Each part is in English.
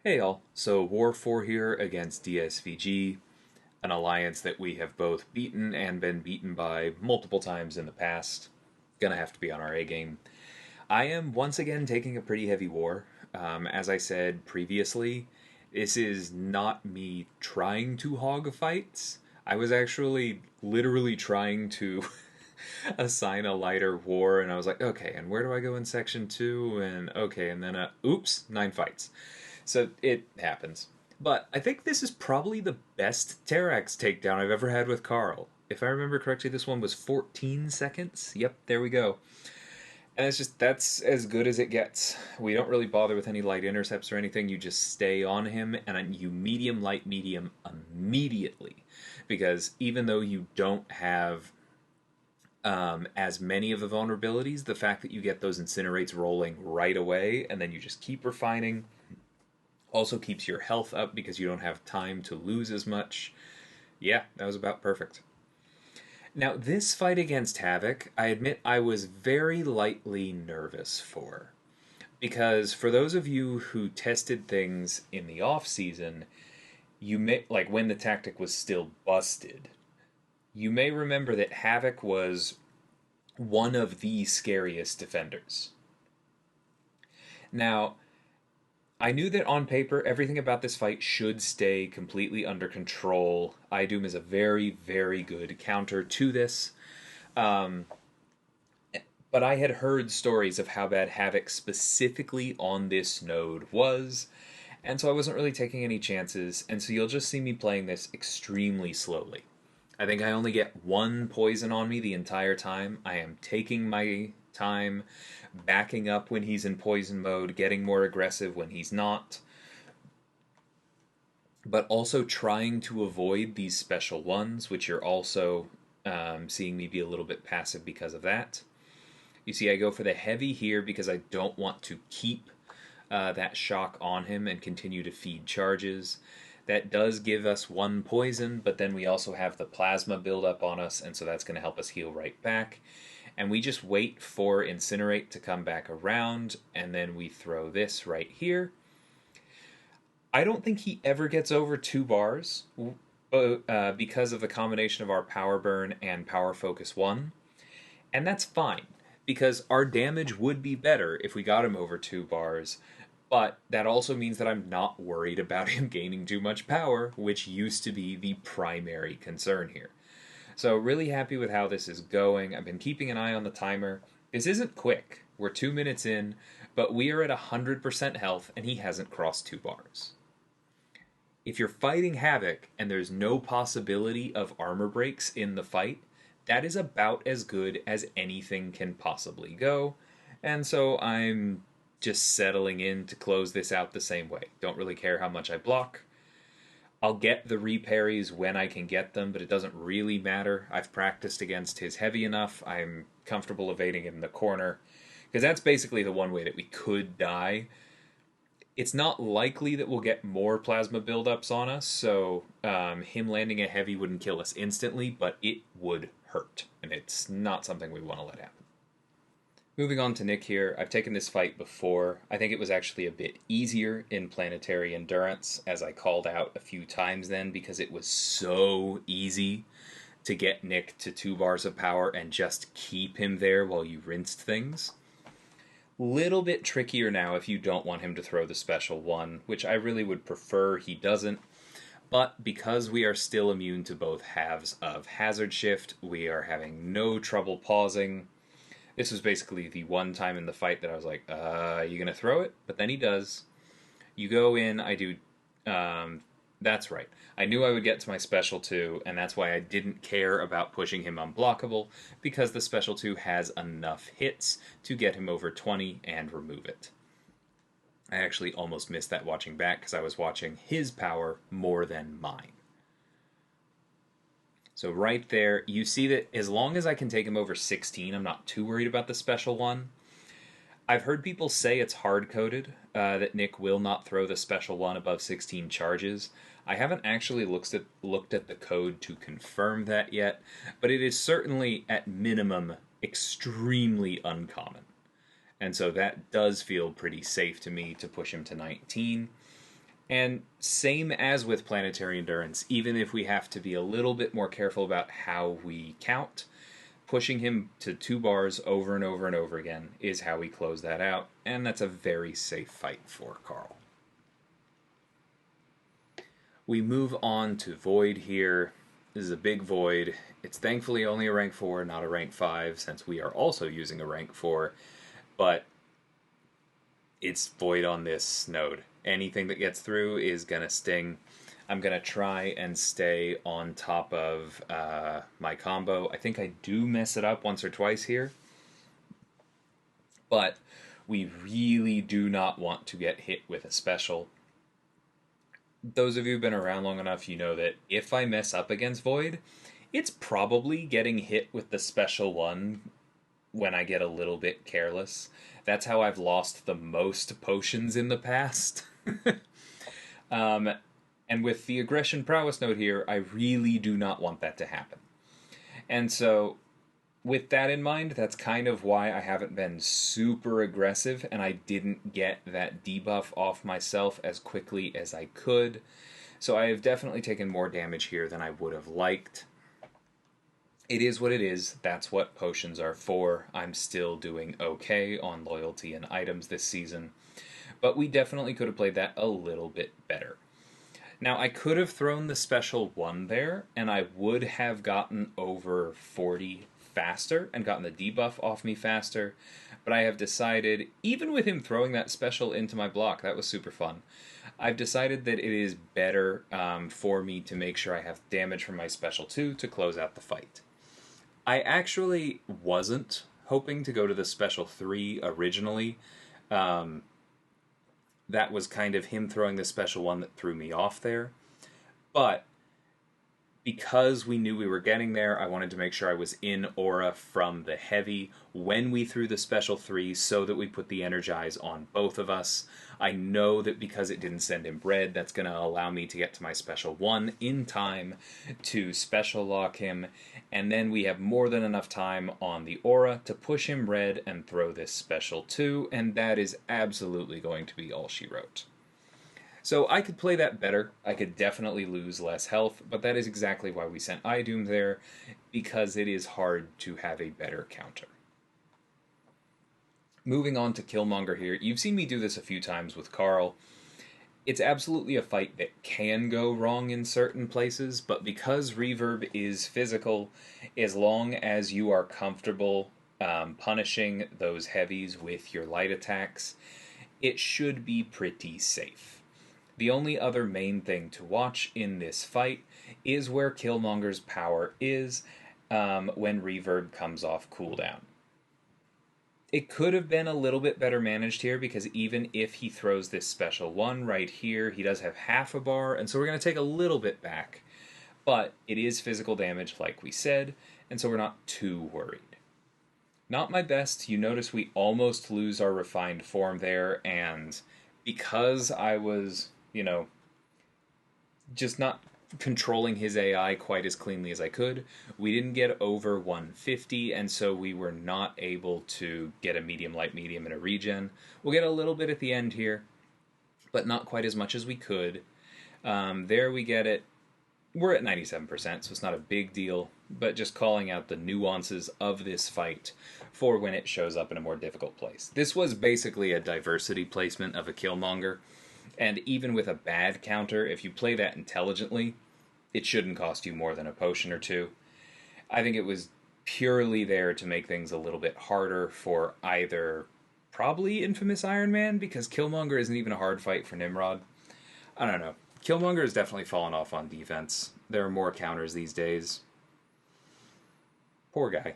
Hey all, so War 4 here against DSVG, an alliance that we have both beaten and been beaten by multiple times in the past. Gonna have to be on our A game. I am once again taking a pretty heavy war. As I said previously, this is not me trying to hog fights. I was actually literally trying to assign a lighter war, and I was like, okay, and where do I go in section 2? And okay, and then, oops, 9 fights. So it happens. But I think this is probably the best Terrax takedown I've ever had with Carl. If I remember correctly, this one was 14 seconds. Yep, there we go. And it's just, that's as good as it gets. We don't really bother with any light intercepts or anything. You just stay on him and you medium, light, medium immediately. Because even though you don't have as many of the vulnerabilities, the fact that you get those incinerates rolling right away and then you just keep refining also keeps your health up because you don't have time to lose as much. Yeah, that was about perfect. Now, this fight against Havok, I admit I was very lightly nervous for. Because for those of you who tested things in the off season, you may, like when the tactic was still busted, you may remember that Havok was one of the scariest defenders. Now, I knew that on paper, everything about this fight should stay completely under control. iDoom is a very, very good counter to this. Um, but I had heard stories of how bad Havok specifically on this node was, and so I wasn't really taking any chances, and so you'll just see me playing this extremely slowly. I think I only get one poison on me the entire time. I am taking my time, backing up when he's in poison mode, getting more aggressive when he's not, but also trying to avoid these special ones, which you're also seeing me be a little bit passive because of that. You see, I go for the heavy here because I don't want to keep that shock on him and continue to feed charges. That does give us one poison, but then we also have the plasma build up on us, and so that's going to help us heal right back. And we just wait for Incinerate to come back around, and then we throw this right here. I don't think he ever gets over 2 bars because of the combination of our Power Burn and Power Focus 1. And that's fine, because our damage would be better if we got him over 2 bars, but that also means that I'm not worried about him gaining too much power, which used to be the primary concern here. So really happy with how this is going. I've been keeping an eye on the timer. This isn't quick. We're 2 minutes in, but we are at 100% health, and he hasn't crossed 2 bars. If you're fighting Havok and there's no possibility of armor breaks in the fight, that is about as good as anything can possibly go. And so I'm just settling in to close this out the same way. Don't really care how much I block. I'll get the reparries when I can get them, but it doesn't really matter. I've practiced against his heavy enough. I'm comfortable evading him in the corner, because that's basically the one way that we could die. It's not likely that we'll get more plasma buildups on us, so him landing a heavy wouldn't kill us instantly, but it would hurt, and it's not something we want to let happen. Moving on to Nick here, I've taken this fight before. I think it was actually a bit easier in Planetary Endurance, as I called out a few times then, because it was so easy to get Nick to 2 bars of power and just keep him there while you rinsed things. Little bit trickier now if you don't want him to throw the special one, which I really would prefer he doesn't. But because we are still immune to both halves of Hazard Shift, we are having no trouble pausing. This was basically the one time in the fight that I was like, you gonna throw it? But then he does. You go in, I do, that's right. I knew I would get to my special 2, and that's why I didn't care about pushing him unblockable, because the special 2 has enough hits to get him over 20 and remove it. I actually almost missed that watching back, because I was watching his power more than mine. So right there, you see that as long as I can take him over 16, I'm not too worried about the special one. I've heard people say it's hard-coded, that Nick will not throw the special one above 16 charges. I haven't actually looked at the code to confirm that yet, but it is certainly, at minimum, extremely uncommon. And so that does feel pretty safe to me to push him to 19. And same as with planetary endurance, even if we have to be a little bit more careful about how we count, pushing him to 2 bars over and over and over again is how we close that out, and that's a very safe fight for Carl. We move on to Void here. This is a big Void. It's thankfully only a rank 4, not a rank 5, since we are also using a rank 4, but it's Void on this node. Anything that gets through is going to sting. I'm going to try and stay on top of my combo. I think I do mess it up once or twice here, but we really do not want to get hit with a special. Those of you who've been around long enough, you know that if I mess up against Void, it's probably getting hit with the special one when I get a little bit careless. That's how I've lost the most potions in the past. And with the aggression prowess node here, I really do not want that to happen. And so, with that in mind, that's kind of why I haven't been super aggressive, and I didn't get that debuff off myself as quickly as I could. So I have definitely taken more damage here than I would have liked. It is what it is. That's what potions are for. I'm still doing okay on loyalty and items this season. But we definitely could have played that a little bit better. Now, I could have thrown the special 1 there, and I would have gotten over 40 faster and gotten the debuff off me faster. But I have decided, even with him throwing that special into my block, that was super fun. I've decided that it is better for me to make sure I have damage from my special 2 to close out the fight. I actually wasn't hoping to go to the special 3 originally. That was kind of him throwing the special 1 that threw me off there. But because we knew we were getting there, I wanted to make sure I was in aura from the heavy when we threw the special 3 so that we put the energize on both of us. I know that because it didn't send him red, that's going to allow me to get to my special 1 in time to special lock him, and then we have more than enough time on the aura to push him red and throw this special 2, and that is absolutely going to be all she wrote. So I could play that better. I could definitely lose less health, but that is exactly why we sent iDoom there, because it is hard to have a better counter. Moving on to Killmonger here. You've seen me do this a few times with Carl. It's absolutely a fight that can go wrong in certain places, but because reverb is physical, as long as you are comfortable punishing those heavies with your light attacks, it should be pretty safe. The only other main thing to watch in this fight is where Killmonger's power is when reverb comes off cooldown. It could have been a little bit better managed here, because even if he throws this special 1 right here, he does have half a bar, and so we're going to take a little bit back. But it is physical damage, like we said, and so we're not too worried. Not my best. You notice we almost lose our refined form there, and because I was, just not controlling his AI quite as cleanly as I could, we didn't get over 150, and so we were not able to get a medium, light, medium, and a regen. We'll get a little bit at the end here, but not quite as much as we could. There we get it. We're at 97%, so it's not a big deal, but just calling out the nuances of this fight for when it shows up in a more difficult place. This was basically a diversity placement of a Killmonger. And even with a bad counter, if you play that intelligently, it shouldn't cost you more than a potion or 2. I think it was purely there to make things a little bit harder for either probably Infamous Iron Man, because Killmonger isn't even a hard fight for Nimrod. I don't know. Killmonger has definitely fallen off on defense. There are more counters these days. Poor guy.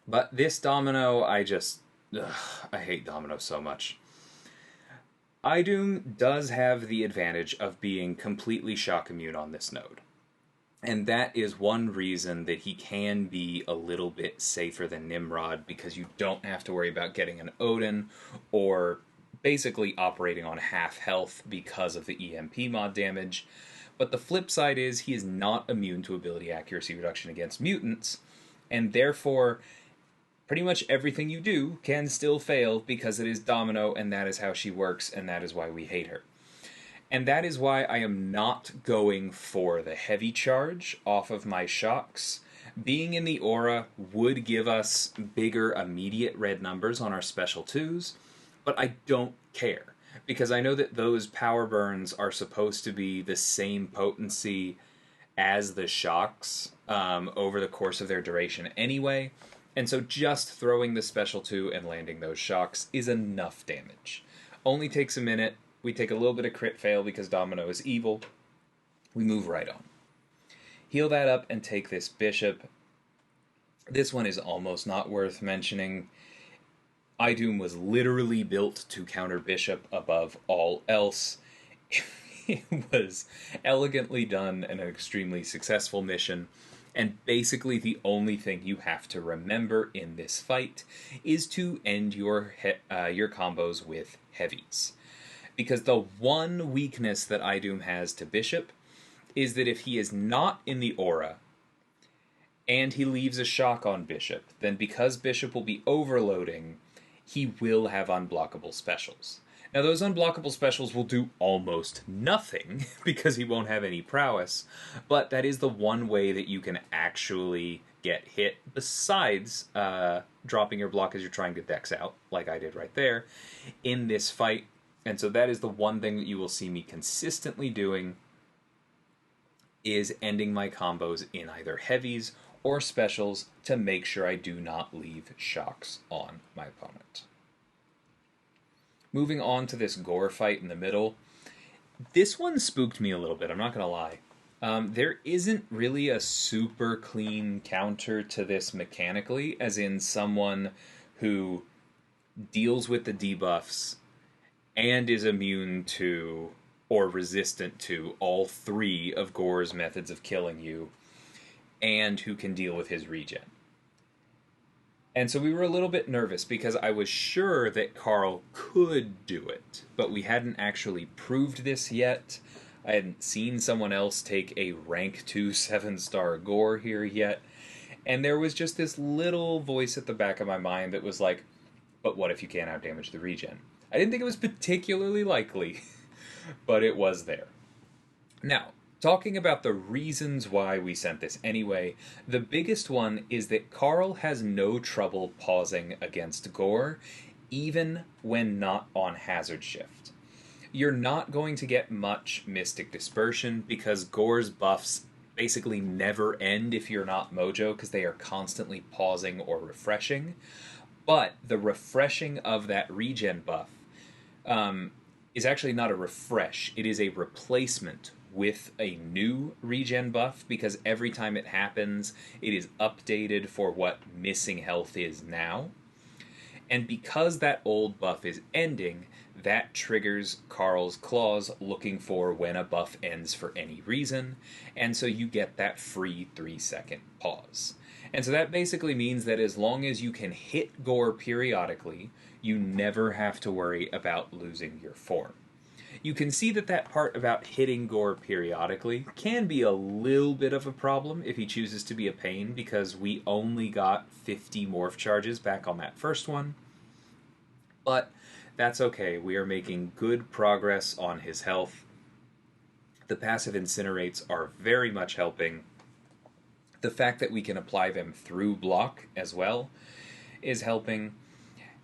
But this Domino, I hate Domino so much. iDoom does have the advantage of being completely shock immune on this node. And that is one reason that he can be a little bit safer than Nimrod, because you don't have to worry about getting an Odin or basically operating on half health because of the EMP mod damage. But the flip side is he is not immune to ability accuracy reduction against mutants, and therefore pretty much everything you do can still fail because it is Domino, and that is how she works, and that is why we hate her. And that is why I am not going for the heavy charge off of my shocks. Being in the aura would give us bigger immediate red numbers on our special 2s, but I don't care. Because I know that those power burns are supposed to be the same potency as the shocks over the course of their duration anyway. And so just throwing the special 2 and landing those shocks is enough damage. Only takes a minute. We take a little bit of crit fail because Domino is evil. We move right on. Heal that up and take this bishop. This one is almost not worth mentioning. iDoom was literally built to counter bishop above all else. It was elegantly done and an extremely successful mission. And basically the only thing you have to remember in this fight is to end your combos with heavies. Because the one weakness that iDoom has to bishop is that if he is not in the aura and he leaves a shock on bishop, then because bishop will be overloading, he will have unblockable specials. Now those unblockable specials will do almost nothing because he won't have any prowess, but that is the one way that you can actually get hit besides dropping your block as you're trying to dex out, like I did right there, in this fight. And so that is the one thing that you will see me consistently doing, is ending my combos in either heavies or specials to make sure I do not leave shocks on my opponent. Moving on to this Gorr fight in the middle. This one spooked me a little bit, I'm not going to lie. There isn't really a super clean counter to this mechanically, as in someone who deals with the debuffs and is immune to or resistant to all 3 of Gorr's methods of killing you, and who can deal with his regen. And so we were a little bit nervous because I was sure that Carl could do it, but we hadn't actually proved this yet. I hadn't seen someone else take a rank 2 7-star Gorr here yet, and there was just this little voice at the back of my mind that was like, but what if you can't outdamage the regen? I didn't think it was particularly likely, but it was there. Now, talking about the reasons why we sent this anyway, the biggest one is that Carl has no trouble pausing against Gorr, even when not on hazard shift. You're not going to get much Mystic Dispersion because Gorr's buffs basically never end if you're not Mojo, because they are constantly pausing or refreshing. But the refreshing of that regen buff is actually not a refresh, it is a replacement with a new regen buff, because every time it happens, it is updated for what missing health is now. And because that old buff is ending, that triggers Carl's claws looking for when a buff ends for any reason, and so you get that free 3-second pause. And so that basically means that as long as you can hit Gorr periodically, you never have to worry about losing your form. You can see that that part about hitting Gorr periodically can be a little bit of a problem if he chooses to be a pain, because we only got 50 morph charges back on that first one. But that's okay, we are making good progress on his health. The passive incinerates are very much helping. The fact that we can apply them through block as well is helping.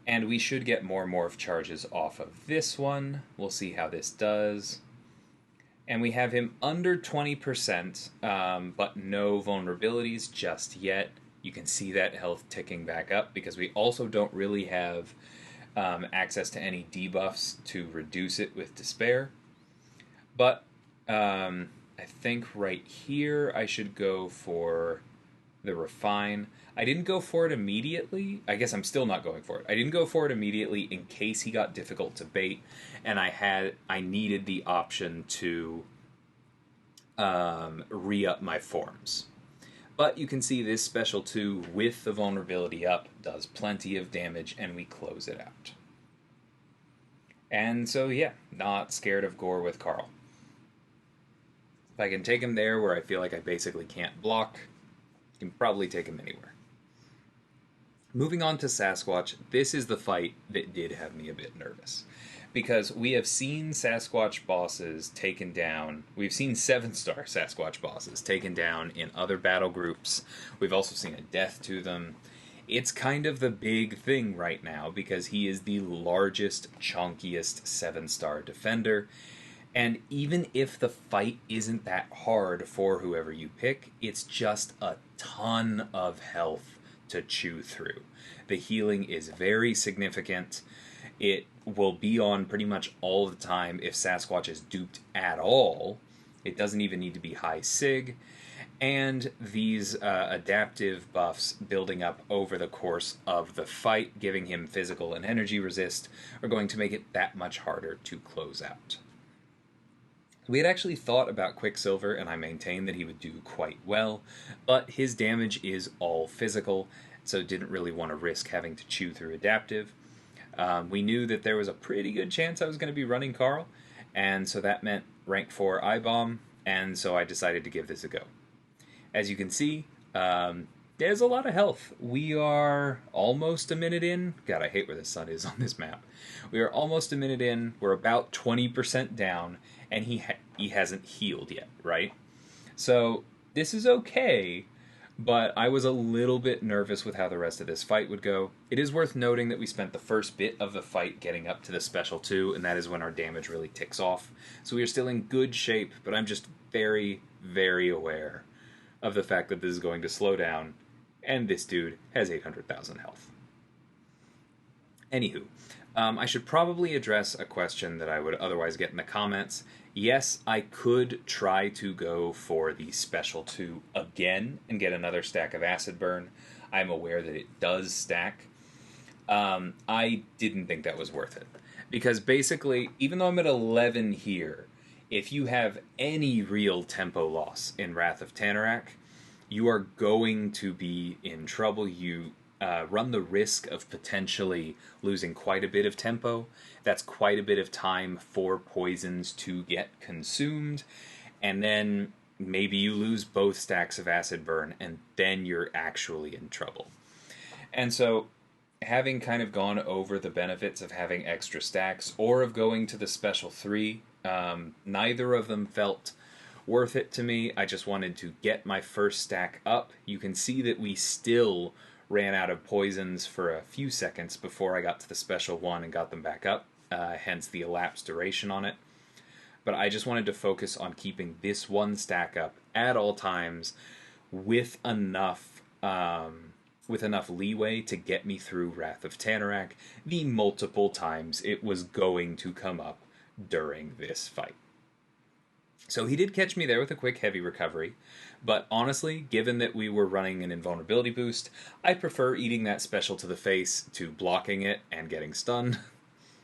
And we should get more morph charges off of this one. We'll see how this does. And we have him under 20%, but no vulnerabilities just yet. You can see that health ticking back up because we also don't really have access to any debuffs to reduce it with Despair. But I think right here I should go for the Refine. I didn't go for it immediately. I guess I'm still not going for it. I didn't go for it immediately in case he got difficult to bait, and I needed the option to re-up my forms. But you can see this special 2 with the vulnerability up does plenty of damage, and we close it out. And so yeah, not scared of Gorr with Carl. If I can take him there where I feel like I basically can't block, I can probably take him anywhere. Moving on to Sasquatch, this is the fight that did have me a bit nervous. because we have seen Sasquatch bosses taken down. We've seen 7-star Sasquatch bosses taken down in other battle groups. We've also seen a death to them. It's kind of the big thing right now because he is the largest, chunkiest 7-star defender. And even if the fight isn't that hard for whoever you pick, it's just a ton of health to chew through. The healing is very significant. It will be on pretty much all the time if Sasquatch is duped at all. It doesn't even need to be high sig. And these adaptive buffs building up over the course of the fight, giving him physical and energy resist, are going to make it that much harder to close out. We had actually thought about Quicksilver, and I maintained that he would do quite well, but his damage is all physical, so didn't really want to risk having to chew through adaptive. We knew that there was a pretty good chance I was going to be running Carl, and so that meant rank 4 iBomb, and so I decided to give this a go. As you can see, there's a lot of health. We are almost a minute in. God, I hate where the sun is on this map. We are almost a minute in. We're about 20% down, and he hasn't healed yet, right? So this is okay, but I was a little bit nervous with how the rest of this fight would go. It is worth noting that we spent the first bit of the fight getting up to the special 2, and that is when our damage really ticks off. So we are still in good shape, but I'm just very, very aware of the fact that this is going to slow down, and this dude has 800,000 health. Anywho, I should probably address a question that I would otherwise get in the comments. Yes, I could try to go for the Special 2 again and get another stack of Acid Burn. I'm aware that it does stack. I didn't think that was worth it. Because basically, even though I'm at 11 here, if you have any real tempo loss in Wrath of Terrax, you are going to be in trouble. You run the risk of potentially losing quite a bit of tempo. That's quite a bit of time for poisons to get consumed. And then maybe you lose both stacks of Acid Burn, and then you're actually in trouble. And so, having kind of gone over the benefits of having extra stacks, or of going to the Special 3, neither of them felt worth it to me. I just wanted to get my first stack up. You can see that we still ran out of poisons for a few seconds before I got to the Special 1 and got them back up, hence the elapsed duration on it. But I just wanted to focus on keeping this one stack up at all times with enough leeway to get me through Wrath of Terrax the multiple times it was going to come up during this fight. So he did catch me there with a quick heavy recovery, but honestly, given that we were running an invulnerability boost, I prefer eating that special to the face to blocking it and getting stunned,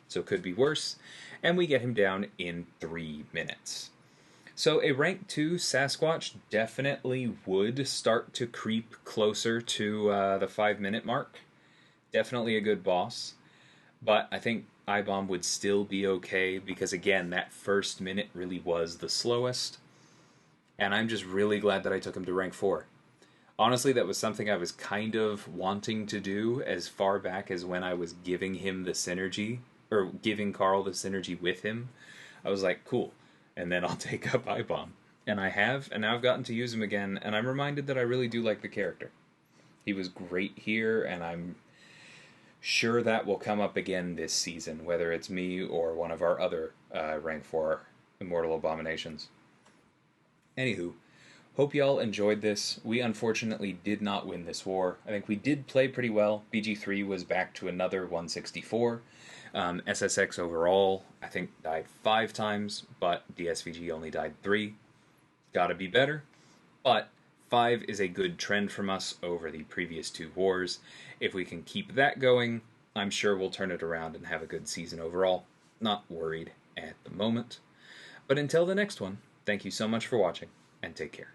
so it could be worse, and we get him down in 3 minutes. So a rank 2 Sasquatch definitely would start to creep closer to the 5-minute mark. Definitely a good boss, but I think iBomb would still be okay because, again, that first minute really was the slowest. And I'm just really glad that I took him to rank 4. Honestly, that was something I was kind of wanting to do as far back as when I was giving him the synergy, or giving Carl the synergy with him. I was like, cool, and then I'll take up iBomb. And I have, and now I've gotten to use him again, and I'm reminded that I really do like the character. He was great here, and I'm sure that will come up again this season, whether it's me or one of our other rank 4 Immortal Abominations. Anywho, hope y'all enjoyed this. We unfortunately did not win this war. I think we did play pretty well. BG3 was back to another 164. SSx overall, I think, died 5 times, but DSVG only died 3. Gotta be better, but 5 is a good trend from us over the previous 2 wars. If we can keep that going, I'm sure we'll turn it around and have a good season overall. Not worried at the moment. But until the next one, thank you so much for watching, and take care.